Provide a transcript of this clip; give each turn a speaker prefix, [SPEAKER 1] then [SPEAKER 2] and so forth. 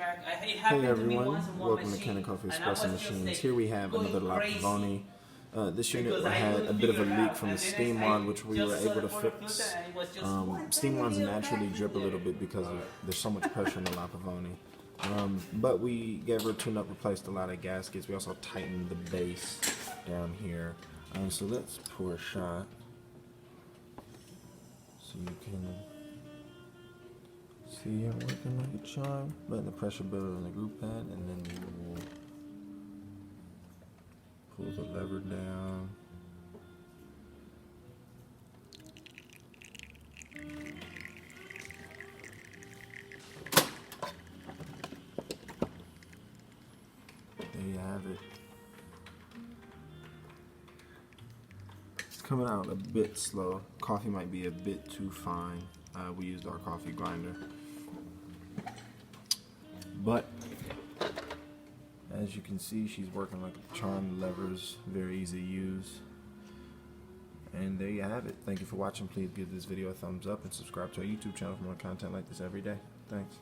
[SPEAKER 1] Hey everyone, welcome to Kanen Coffee Espresso Machines. Here we have another Pavoni. This unit had a bit of a leak from the steam wand, which we were able to fix. Steam wands naturally drip a little bit because there's so much pressure in the Pavoni. But we gave her a tune-up, replaced a lot of gaskets. We also tightened the base down here. So let's pour a shot so you can see it working like a charm. Letting the pressure build on the group pad, and then we will pull the lever down. There you have it. It's coming out a bit slow. Coffee might be a bit too fine. We used our coffee grinder. But as you can see, she's working like a charm. The lever's very easy to use. And there you have it. Thank you for watching. Please give this video a thumbs up and subscribe to our YouTube channel for more content like this every day. Thanks.